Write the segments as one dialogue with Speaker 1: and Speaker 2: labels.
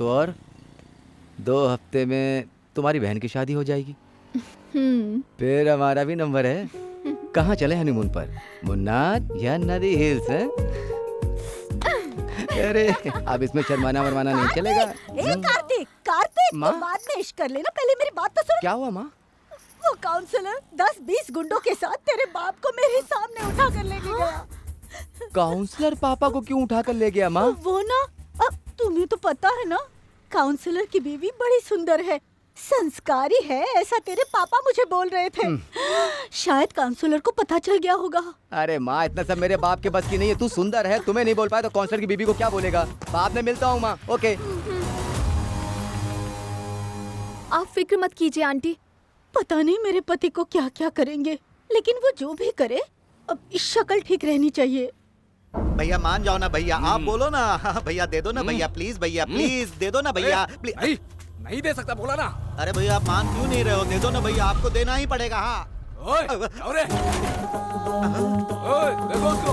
Speaker 1: तो और 2 हफ्ते में तुम्हारी बहन की शादी हो जाएगी। फिर हमारा भी नंबर है। कहाँ चले हनीमून पर, मुन्नार या नदी हिल्स है? अरे अब इसमें शर्माना वरमाना नहीं चलेगा।
Speaker 2: कार्तिक कार्तिक
Speaker 1: माँ?
Speaker 2: बाद में इश्क कर लेना, पहले मेरी बात तो सुन।
Speaker 1: क्या हुआ माँ?
Speaker 2: वो काउंसलर 10-20 गुंडों के साथ तेरे बाप को मेरे सामने उठा कर लेके गया।
Speaker 1: काउंसलर पापा को क्यों उठा कर ले गया माँ?
Speaker 2: वो ना, अब तुम्हें तो पता है ना, काउंसलर की बीवी बड़ी सुंदर है, संस्कारी है, ऐसा तेरे पापा मुझे बोल रहे थे। शायद काउंसलर को पता चल गया होगा।
Speaker 1: अरे माँ, इतना सब मेरे बाप के बस की नहीं है। तू सुंदर है, तुम्हें नहीं बोल पाया तो काउंसलर की बीवी को क्या बोलेगा? बाद में मिलता हूँ माँ। ओके।
Speaker 3: आप फिक्र मत कीजिए आंटी।
Speaker 2: पता नहीं मेरे पति को क्या क्या करेंगे, लेकिन वो जो भी करे, अब शक्ल ठीक रहनी चाहिए।
Speaker 4: भैया मान जाओ ना भैया, आप बोलो ना। भैया दे दो ना भैया, प्लीज भैया, प्लीज दे दो ना भैया, प्लीज।
Speaker 5: नहीं दे सकता, बोला ना।
Speaker 4: अरे भैया आप मान क्यों नहीं रहे हो? दे दो ना भैया, आपको देना ही पड़ेगा। हाँ
Speaker 5: ओए, अरे ओए, देखो उसको।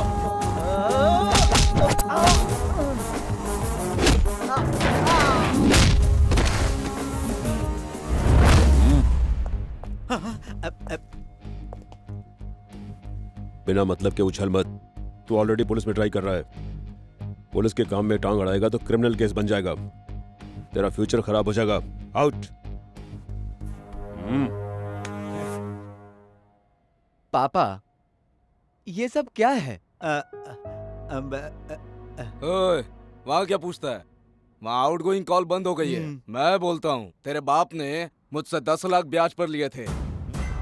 Speaker 6: बिना मतलब के उछल मत। तू ऑलरेडी पुलिस में ट्राई कर रहा है। पुलिस के काम में टांग अड़ाएगा तो क्रिमिनल केस बन जाएगा, तेरा फ्यूचर खराब हो जाएगा। आउट।
Speaker 1: पापा, ये सब क्या है?
Speaker 5: ओए, वहाँ क्या पूछता है? वहाँ आउटगोइंग कॉल बंद हो गई है। मैं बोलता हूँ, तेरे बाप ने मुझसे 10 लाख ब्याज पर लिए थे।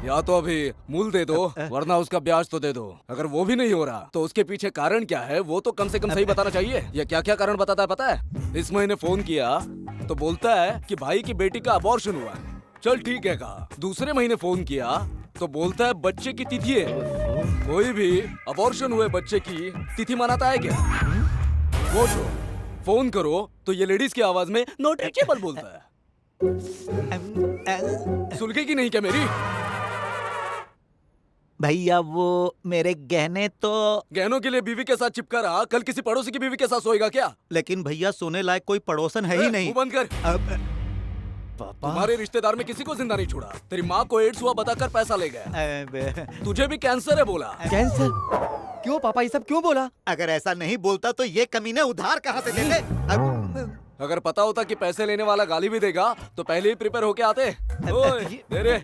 Speaker 5: या तो अभी मूल दे दो, वरना उसका ब्याज तो दे दो। अगर वो भी नहीं हो रहा तो उसके पीछे कारण क्या है वो तो कम से कम सही बताना चाहिए। ये क्या क्या कारण बताता है पता है? इस महीने फोन किया तो बोलता है कि भाई की बेटी का अबॉर्शन हुआ है। चल ठीक है कहा। दूसरे महीने फोन किया तो बोलता है बच्चे की तिथि है। कोई भी अबॉर्शन हुए बच्चे की तिथि मनाता है क्या? वो जो फोन करो तो ये लेडीज की आवाज में नॉट रीचेबल बोलता है। सुलगेगी नहीं क्या मेरी?
Speaker 4: भैया वो मेरे गहने तो
Speaker 5: गहनों के लिए बीवी के साथ चिपका रहा, कल किसी पड़ोसी की बीवी के साथ सोएगा क्या?
Speaker 4: लेकिन भैया सोने लायक कोई पड़ोसन है ही नहीं।
Speaker 5: मुंह बंद कर।
Speaker 1: पापा,
Speaker 5: तुम्हारे रिश्तेदार में किसी को जिंदा नहीं छोड़ा। तेरी माँ को एड्स हुआ बताकर पैसा ले गया। तुझे भी कैंसर है बोला।
Speaker 1: कैंसर? क्यों पापा, ये सब क्यों बोला?
Speaker 4: अगर ऐसा नहीं बोलता तो ये कमीने उधार कहाँ से देते?
Speaker 5: अगर पता होता कि पैसे लेने वाला गाली भी देगा तो पहले ही प्रिपेयर होके आते। ओए, दे रे।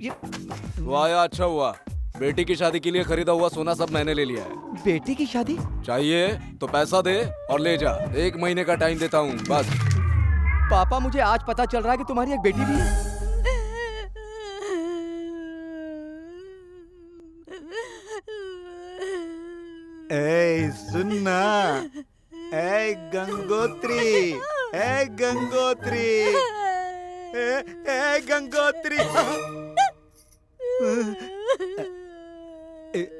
Speaker 5: वो आया, अच्छा हुआ। बेटी की शादी के लिए खरीदा हुआ सोना सब मैंने ले लिया है।
Speaker 1: बेटी की शादी?
Speaker 5: चाहिए तो पैसा दे और ले जा। 1 महीने का टाइम देता हूँ बस।
Speaker 1: पापा, मुझे आज पता चल रहा है कि तुम्हारी एक बेटी भी है।
Speaker 4: ए सुनना, ए गंगोत्री, ए गंगोत्री, ए गंगोत्री।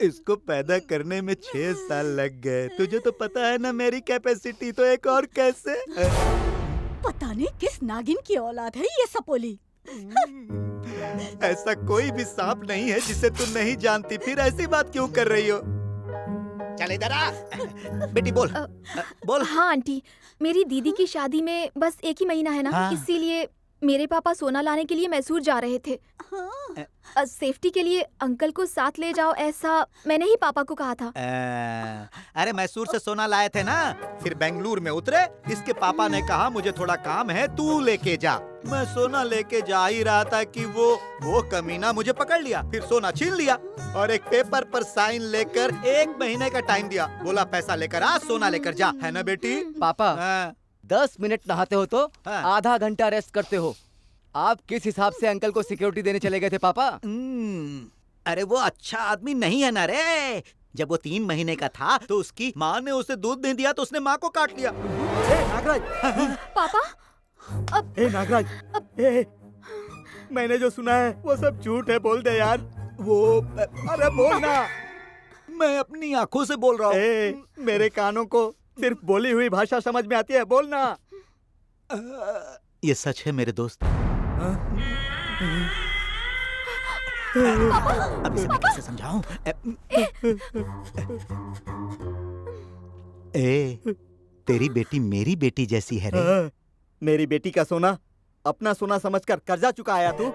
Speaker 4: इसको पैदा करने में 6 साल लग गए। तुझे तो पता है ना मेरी कैपेसिटी, तो एक और कैसे?
Speaker 2: पता नहीं किस नागिन की औलाद है ये सपोली।
Speaker 4: ऐसा कोई भी सांप नहीं है जिसे तू नहीं जानती, फिर ऐसी बात क्यों कर रही हो? चल इधर आ। बेटी बोल। बोल।
Speaker 3: हाँ आंटी, मेरी दीदी की शादी में बस 1 ही महीना है ना,
Speaker 4: हाँ।
Speaker 3: इसीलिए मेरे पापा सोना लाने के लिए मैसूर जा रहे थे। सेफ्टी के लिए अंकल को साथ ले जाओ, ऐसा मैंने ही पापा को कहा था।
Speaker 4: अरे मैसूर से सोना लाए थे ना, फिर बेंगलुरु में उतरे। इसके पापा ने कहा मुझे थोड़ा काम है, तू लेके जा। मैं सोना लेके जा ही रहा था कि वो कमीना मुझे पकड़ लिया, फिर सोना छीन लिया और एक पेपर पर साइन लेकर 1 महीने का टाइम दिया। बोला पैसा लेकर आ, सोना लेकर जा। है ना बेटी?
Speaker 1: पापा, 10 मिनट नहाते हो तो आधा घंटा रेस्ट करते हो। आप किस हिसाब से अंकल को सिक्योरिटी देने चले गए थे पापा?
Speaker 4: अरे वो अच्छा आदमी नहीं है ना रे। जब वो 3 महीने का था तो उसकी माँ ने उसे दूध नहीं दिया तो उसने माँ को काट लिया।
Speaker 1: नागराज।
Speaker 3: पापा
Speaker 4: नागराज, मैंने जो सुना है वो सब झूठ है, बोल दे यार। अरे बोल ना। मैं अपनी आंखों से बोल रहा हूँ। मेरे कानों को सिर्फ बोली हुई भाषा समझ में आती है, बोल ना। ये सच है मेरे दोस्त। अब इसे मैं कैसे समझाऊं? तेरी बेटी मेरी बेटी जैसी है रे।
Speaker 7: मेरी बेटी का सोना अपना सोना समझकर कर्जा चुकाया तू?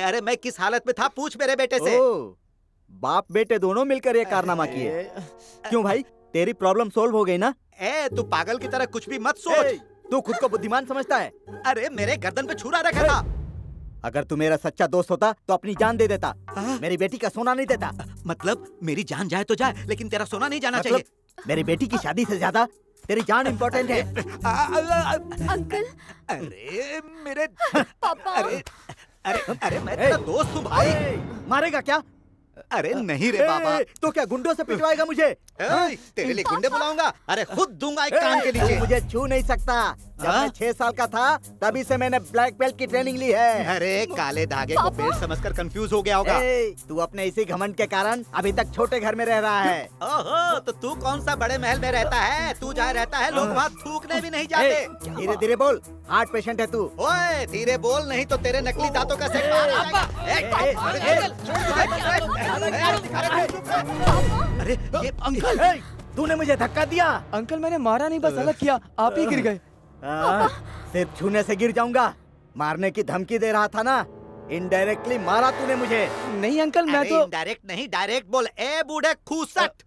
Speaker 4: अरे मैं किस हालत में था पूछ मेरे बेटे से।
Speaker 7: ओ, बाप बेटे दोनों मिलकर ये कारनामा किए। क्यों भाई, तेरी प्रॉब्लम सोल्व हो गई ना?
Speaker 4: तू पागल की तरह कुछ भी मत सोच।
Speaker 7: तू खुद को बुद्धिमान समझता है?
Speaker 4: अरे मेरे गर्दन पे छुरा रखा था।
Speaker 7: अगर तू मेरा सच्चा दोस्त होता तो अपनी जान दे देता, मेरी बेटी का सोना नहीं देता।
Speaker 4: मतलब मेरी जान जाए तो जाए, लेकिन तेरा सोना नहीं जाना
Speaker 7: मतलब
Speaker 4: चाहिए।
Speaker 7: मेरी बेटी की शादी से ज्यादा तेरी जान इम्पोर्टेंट है।
Speaker 3: अंकल।
Speaker 4: अरे मेरे
Speaker 3: पापा।
Speaker 4: अरे मैं तेरा दोस्त हूँ भाई।
Speaker 7: मारेगा क्या?
Speaker 4: अरे नहीं रे बाबा।
Speaker 7: तो क्या गुंडों से पिटवाएगा मुझे?
Speaker 4: तेरे लिए गुंडे बुलाऊंगा? अरे खुद दूंगा एक कान के नीचे।
Speaker 7: मुझे छू नहीं सकता। जब मैं 6 साल का था तभी से मैंने ब्लैक बेल्ट की ट्रेनिंग ली है।
Speaker 4: अरे काले धागे को बेल्ट समझकर कंफ्यूज हो गया होगा।
Speaker 7: तू अपने इसी घमंड के कारण अभी तक छोटे घर में रह रहा है।
Speaker 4: ओहो, तो तू कौन सा बड़े महल में रहता है? तू जहाँ रहता है लोग वहाँ थूकने भी नहीं जाते।
Speaker 7: धीरे धीरे बोल, हार्ट पेशेंट है तू।
Speaker 4: ओए धीरे बोल, नहीं तो तेरे नकली दांतों का सेट बाहर आ जाएगा। अरे ये
Speaker 7: अंकल, तूने मुझे धक्का दिया।
Speaker 1: अंकल मैंने मारा नहीं, बस अलग किया, आप ही गिर गए।
Speaker 7: सिर्फ छूने से गिर जाऊंगा? मारने की धमकी दे रहा था ना? इनडायरेक्टली मारा तूने मुझे।
Speaker 1: नहीं अंकल, मैं तो
Speaker 4: डायरेक्ट नहीं, डायरेक्ट बोल। ए बूढ़े खूसट।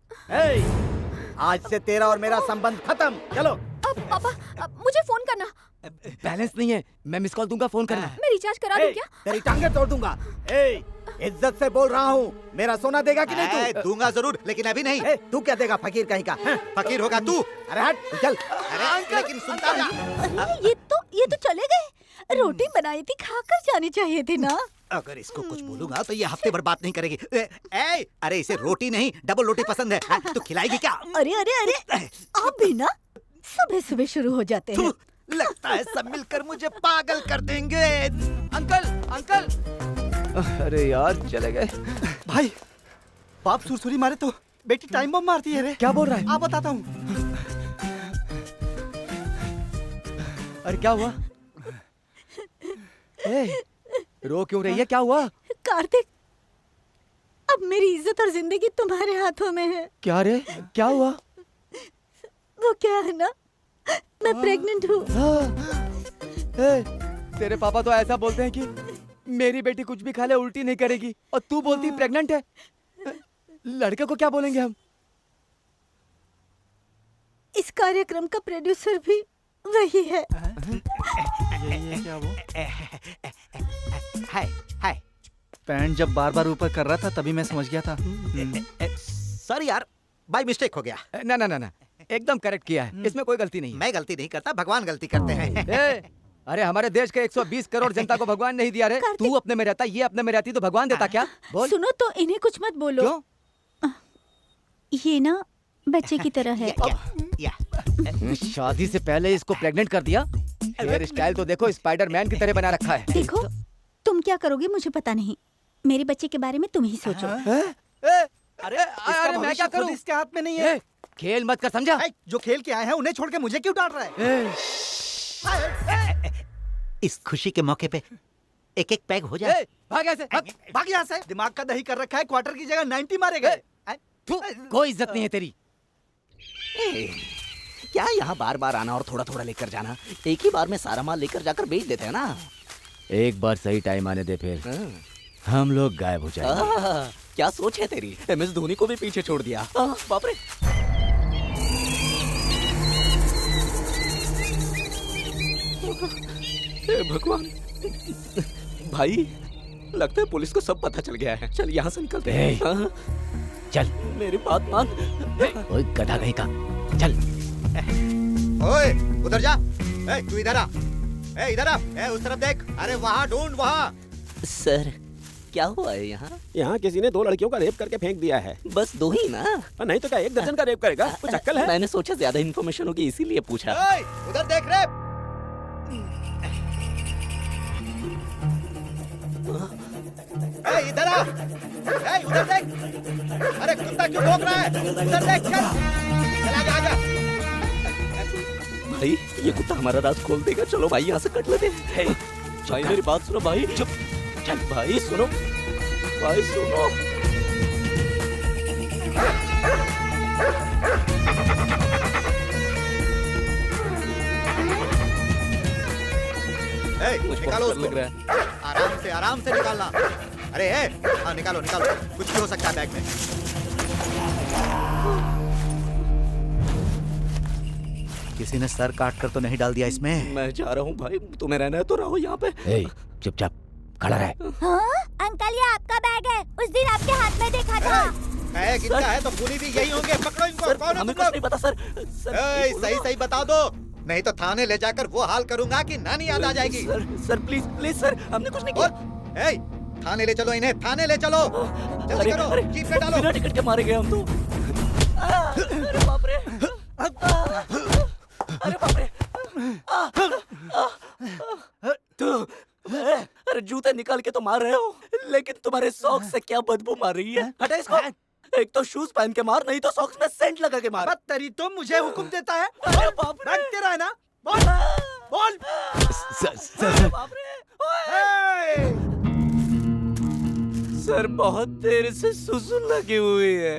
Speaker 7: आज से तेरा और मेरा संबंध खत्म। चलो।
Speaker 3: पापा, मुझे फोन करना।
Speaker 1: बैलेंस नहीं है, मैं मिस कॉल दूंगा, फोन करना।
Speaker 3: मैं रिचार्ज करा दूं क्या?
Speaker 7: तेरी टांगे तोड़ दूंगा। इज्जत से बोल रहा हूँ, मेरा सोना देगा कि नहीं तू?
Speaker 4: दूंगा जरूर, लेकिन अभी नहीं।
Speaker 7: तू क्या देगा, फकीर कहीं का?
Speaker 4: फकीर होगा तू।
Speaker 7: अरे हट, चल।
Speaker 4: अरे लेकिन सुनता जा।
Speaker 2: अरे ये तो चले गए। रोटी बनाई थी, खाकर जानी चाहिए थी ना।
Speaker 4: अगर इसको कुछ बोलूंगा तो ये हफ्ते भर बात नहीं करेगी। अरे इसे रोटी नहीं डबल रोटी पसंद है। तू खिलाएगी क्या?
Speaker 2: अरे अरे अरे, आप भी ना सुबह सुबह शुरू हो जाते हैं।
Speaker 4: लगता है सब मिलकर मुझे पागल कर देंगे।
Speaker 1: अंकल अंकल, अरे यार चले गए।
Speaker 7: भाई, बाप सुरसुरी मारे तो बेटी टाइम बम मारती है रे।
Speaker 1: क्या बोल रहा है?
Speaker 7: आप बताता हूँ।
Speaker 1: अरे क्या हुआ? रो क्यों रही है, क्या हुआ?
Speaker 2: कार्तिक, अब मेरी इज्जत और जिंदगी तुम्हारे हाथों में है।
Speaker 1: क्या रे, क्या हुआ?
Speaker 2: वो क्या है ना, मैं प्रेग्नेंट हूँ।
Speaker 1: तेरे पापा तो ऐसा बोलते हैं कि मेरी बेटी कुछ भी खा ले उल्टी नहीं करेगी, और तू बोलती प्रेग्नेंट है। लड़के को क्या बोलेंगे हम?
Speaker 2: इस कार्यक्रम का प्रोड्यूसर भी वही है।
Speaker 7: क्या वो?
Speaker 4: हाय हाय।
Speaker 7: पैंट जब बार बार ऊपर कर रहा था तभी मैं समझ गया था।
Speaker 4: सॉरी यार, बाय मिस्टेक हो गया।
Speaker 1: ना ना ना ना, एकदम करेक्ट किया है, इसमें कोई गलती नहीं है।
Speaker 4: मैं गलती नहीं करता, भगवान गलती करते हैं।
Speaker 1: अरे हमारे देश के 120 करोड़ जनता को भगवान नहीं दिया रे। तू अपने में रहता, ये अपने में रहती तो भगवान देता क्या? बोल।
Speaker 2: सुनो तो, इन्हें कुछ मत बोलो।
Speaker 1: क्यों?
Speaker 2: ये ना बच्चे की तरह है।
Speaker 1: शादी से पहले इसको प्रेग्नेंट कर दिया। हेयर स्टाइल तो देखो, स्पाइडरमैन की तरह बना रखा है।
Speaker 2: देखो, तुम क्या करोगे मुझे पता नहीं, मेरे बच्चे के बारे में तुम ही सोचो।
Speaker 1: अरे मैं क्या करूं?
Speaker 7: इसके हाथ में नहीं है।
Speaker 1: खेल मत कर, समझा?
Speaker 7: जो खेल के आए हैं उन्हें छोड़ के मुझे क्यों डांट रहा है?
Speaker 4: इस खुशी के मौके पे एक एक पैग हो जाए।
Speaker 1: भाग ऐसे,
Speaker 7: भाग यहाँ से। दिमाग का दही कर रखा है, क्वार्टर की जगह 90 मारेगा।
Speaker 1: कोई इज्जत नहीं है तेरी।
Speaker 8: क्या यहाँ बार बार आना और थोड़ा थोड़ा लेकर जाना? एक ही बार में सारा माल लेकर जाकर बेच देते हैं ना।
Speaker 1: एक बार सही टाइम आने दे, फिर हम लोग गायब हो जाएंगे।
Speaker 8: क्या सोच है तेरी? MS धोनी को भी पीछे छोड़ दिया। बाप रे। हे भगवान। भाई, लगता है पुलिस को सब पता चल गया है। चल यहाँ से निकलते हैं।
Speaker 1: चल।
Speaker 8: मेरी बात मान।
Speaker 1: ओए गधा कहीं का, चल।
Speaker 4: ओए उधर जा। तू इधर आ। इधर आ। उस तरफ देख। अरे वहाँ ढूंढ, वहाँ।
Speaker 8: सर, क्या हुआ है यहाँ?
Speaker 6: यहाँ किसी ने 2 लड़कियों का रेप करके फेंक दिया है।
Speaker 8: बस 2 ही ना?
Speaker 6: नहीं तो क्या 1 दर्जन का रेप करेगा? कुछ अक्ल है?
Speaker 8: मैंने सोचा ज्यादा इन्फॉर्मेशन होगी इसीलिए पूछा।
Speaker 4: उधर देख रे। इधर आ। उधर देख। अरे कुत्ता क्यों भौंक रहा है? उधर देख, चल। चल आजा, आजा।
Speaker 8: भाई, ये कुत्ता हमारा राज खोल देगा। चलो भाई, यहाँ से कट लेते हैं। भाई मेरी बात सुनो भाई। चुप। चल भाई सुनो, भाई सुनो। मुझे
Speaker 4: निकालो
Speaker 8: बहुत डर
Speaker 4: उसको।
Speaker 8: लग रहा है।
Speaker 4: आराम से निकालना। अरे हाँ निकालो निकालो, कुछ भी हो सकता है बैग में। किसी ने सर काट कर तो नहीं डाल दिया इसमें?
Speaker 8: मैं जा रहा हूँ भाई, तुम्हें रहना है तो रहो यहाँ पे।
Speaker 1: ए, चुपचाप खड़ा रहे।
Speaker 2: हाँ? अंकल ये आपका बैग है, उस दिन आपके हाथ में देखा था।
Speaker 4: बैग इनका है तो पूरी भी यही होंगे। पकड़ो इनको।
Speaker 8: सर,
Speaker 4: कौन है
Speaker 8: हमें
Speaker 4: तुम
Speaker 8: कुछ
Speaker 4: लोग?
Speaker 8: नहीं पता सर।
Speaker 4: ए, सही सही बता दो, नहीं तो थाने ले जाकर वो हाल करूंगा कि नानी याद आ जाएगी।
Speaker 8: सर प्लीज प्लीज सर, हमने कुछ नहीं किया।
Speaker 4: ए, थाने ले चलो इन्हें, थाने ले चलो। जल्दी करो, जीप पे डालो।
Speaker 8: बिना टिकट के मारे गए हम तो। अरे बाप रे, अरे बाप रे। अरे जूते निकाल के तो मार रहे हो, लेकिन तुम्हारे सॉक्स से क्या बदबू मार रही है? हटा इसको। एक तो शूज पहन के मार, नहीं तो सॉक्स में सेंट लगा के मार।
Speaker 7: तरी तो मुझे हुक्म देता है।
Speaker 8: अरे बाप रे,
Speaker 7: बैग तेरा है ना? बोल बोल।
Speaker 8: अरे बाप रे। सर बहुत देर से सुसु लगी हुई है,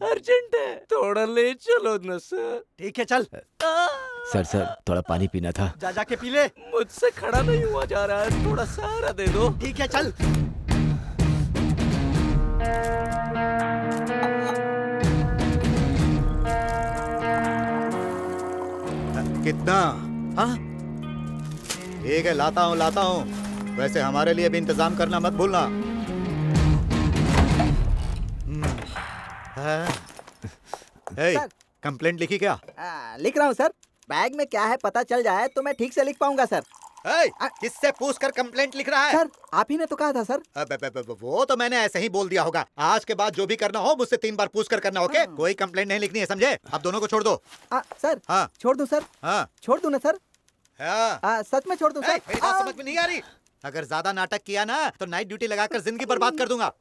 Speaker 8: अर्जेंट है, थोड़ा ले चलो न सर।
Speaker 7: ठीक है चल,
Speaker 1: सर थोड़ा पानी पीना था।
Speaker 7: जा जाके पी ले।
Speaker 8: मुझसे खड़ा नहीं हुआ जा रहा है, थोड़ा सहारा दे दो।
Speaker 7: ठीक है चल।
Speaker 4: कितना? हाँ ठीक है, लाता हूँ। वैसे हमारे लिए भी इंतजाम करना मत भूलना।
Speaker 7: सर।
Speaker 4: कंप्लेंट लिखी क्या?
Speaker 7: लिख रहा हूँ सर। बैग में क्या है पता चल जाए तो मैं ठीक से लिख पाऊंगा सर।
Speaker 4: किससे पूछ कर कंप्लेंट लिख रहा है?
Speaker 7: सर आप ही ने तो कहा था सर।
Speaker 4: वो तो मैंने ऐसे ही बोल दिया होगा। आज के बाद जो भी करना हो मुझसे 3 बार पूछ कर करना, ओके? कोई कंप्लेंट नहीं लिखनी है, समझे? अब दोनों को छोड़ दो।
Speaker 7: सर
Speaker 4: हाँ
Speaker 7: छोड़ दूं सर?
Speaker 4: हाँ
Speaker 7: छोड़ दूं ना सर?
Speaker 4: हाँ।
Speaker 7: सच में छोड़ दूं सर?
Speaker 4: मेरी बात समझ में नहीं आ रही? अगर ज्यादा नाटक किया ना तो नाइट ड्यूटी लगाकर जिंदगी बर्बाद कर दूंगा।